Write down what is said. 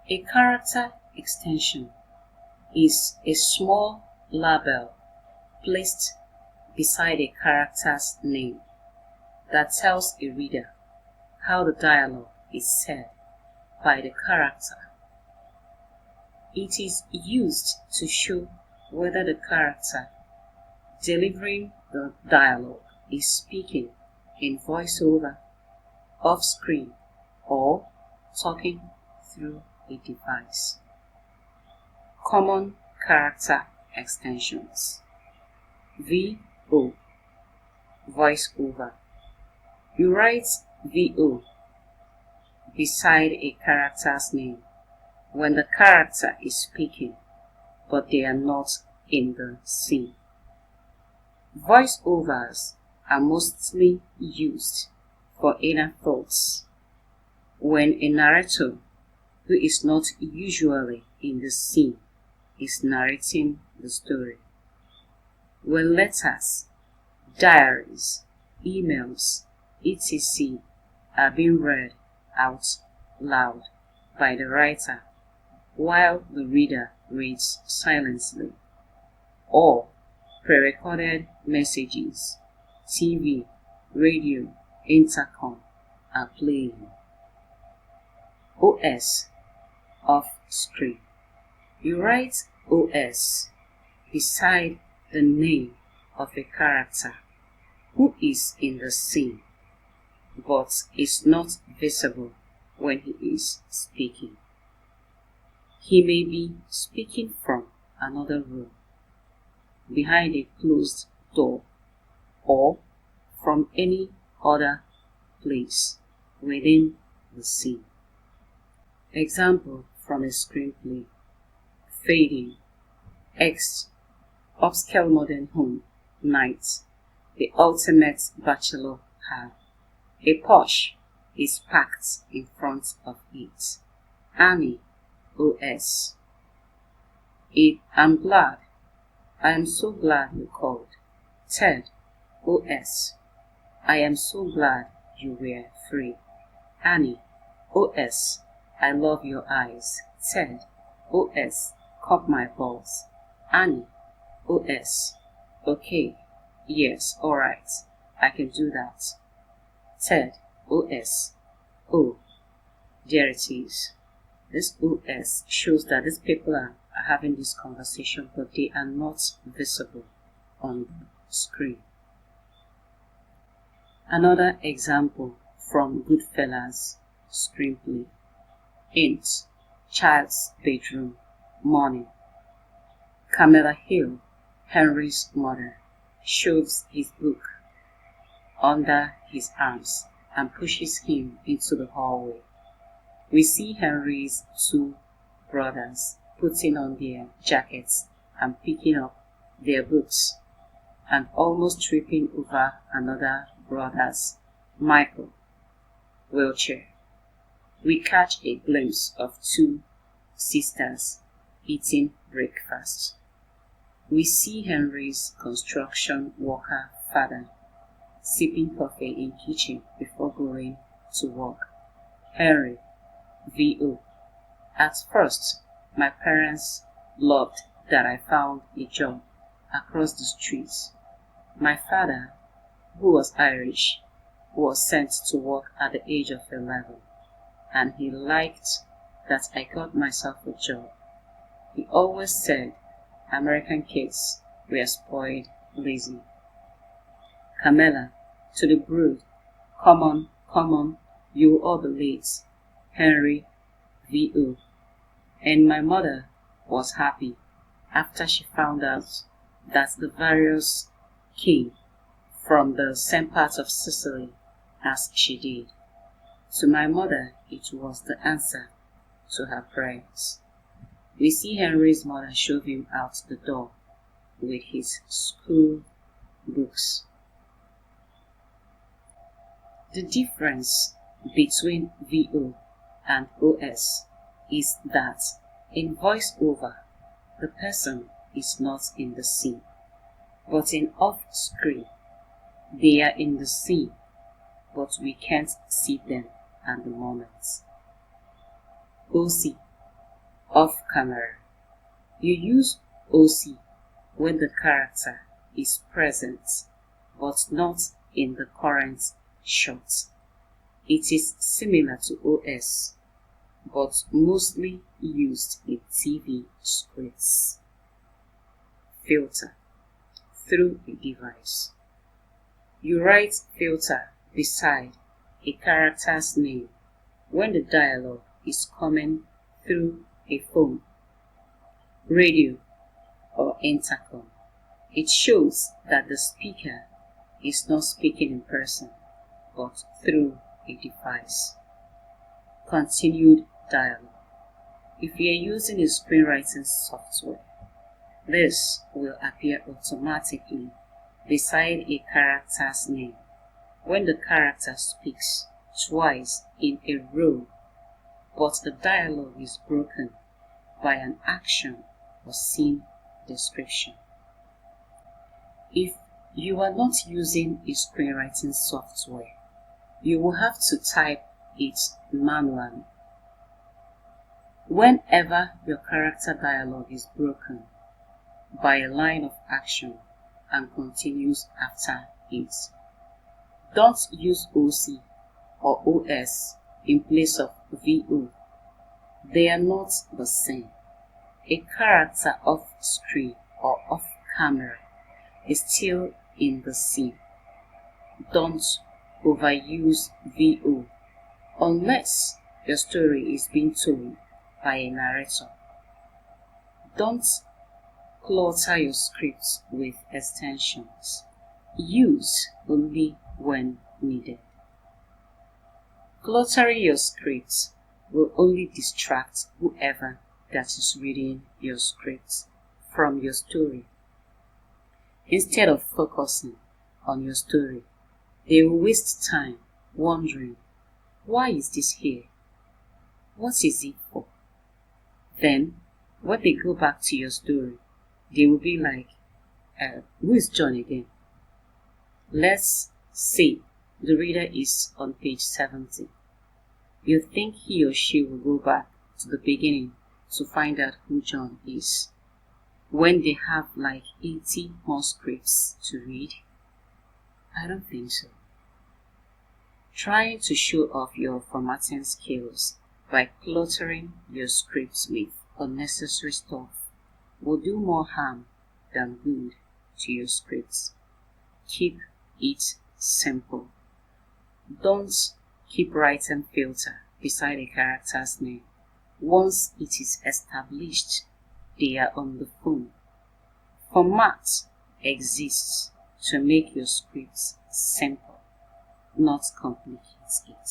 A character extension is a small label placed beside a character's name that tells a reader how the dialogue is said by the character. It is used to show whether the character delivering the dialogue is speaking in voiceover, off-screen, or talking through a device. Common character extensions. VO, voiceover. You write VO beside a character's name when the character is speaking, but they are not in the scene. Voiceovers are mostly used for inner thoughts when a narrator who is not usually in the scene is narrating the story. When letters, diaries, emails, etc. are being read out loud by the writer while the reader reads silently, or pre-recorded messages, TV, radio, intercom are playing. OS, off screen. You write OS beside the name of a character who is in the scene but is not visible when he is speaking. He may be speaking from another room, behind a closed door, or from any other place within the scene. Example from a screenplay. Fading, X, upscale modern home, night, the ultimate bachelor pad. A Porsche is parked in front of it. Annie, OS. I'm glad. I am so glad you called. Ted, OS. I am so glad you were free. Annie, OS. I love your eyes. Ted, OS. Cup my balls. Annie, OS. Okay. Yes, alright. I can do that. Ted, OS. Oh, there it is. This OS shows that these people are having this conversation, but they are not visible on the screen. Another example from Goodfellas screenplay. Int, child's bedroom, morning. Camilla Hill, Henry's mother, shoves his book under his arms and pushes him into the hallway. We see Henry's two brothers putting on their jackets and picking up their books and almost tripping over another brother's, Michael, wheelchair. We catch a glimpse of two sisters eating breakfast. We see Henry's construction worker father sipping coffee in kitchen before going to work. Henry, VO. At first, my parents loved that I found a job across the street. My father, who was Irish, was sent to work at the age of 11, and he liked that I got myself a job. He always said American kids were spoiled, lazy. Camilla, to the brood, come on, you will all be late. Henry, VO. And my mother was happy after she found out that the various came from the same part of Sicily as she did. To my mother, it was the answer to her prayers. We see Henry's mother shove him out the door with his school books. The difference between VO and OS is that in voiceover, the person is not in the scene, but in off-screen, they are in the scene, but we can't see them at the moment. OC, Off camera. You use OC when the character is present but not in the current shot. It is similar to OS but mostly used in TV scripts. Filter. Through a device. You write filter beside a character's name when the dialogue is coming through a phone, radio, or intercom. It shows that the speaker is not speaking in person, but through a device. Continued dialogue. If you are using a screenwriting software, this will appear automatically beside a character's name when the character speaks twice in a row, but the dialogue is broken by an action or scene description. If you are not using a screenwriting software, you will have to type it manually. Whenever your character dialogue is broken by a line of action and continues after it, don't use OC or OS in place of VO. They are not the same. A character off screen or off camera is still in the scene. Don't overuse VO unless your story is being told by a narrator. Don't clutter your scripts with extensions. Use only when needed. Cluttering your scripts will only distract whoever that is reading your script from your story. Instead of focusing on your story, they will waste time wondering, why is this here? What is it for? Then, when they go back to your story, they will be like, who is John again? Let's say the reader is on page 70. You think he or she will go back to the beginning to find out who John is, when they have like 80 more scripts to read? I don't think so. Trying to show off your formatting skills by cluttering your scripts with unnecessary stuff will do more harm than good to your scripts. Keep it simple. Don't keep writing filter beside a character's name. Once it is established they are on the phone. Format exists to make your scripts simple, not complicate it.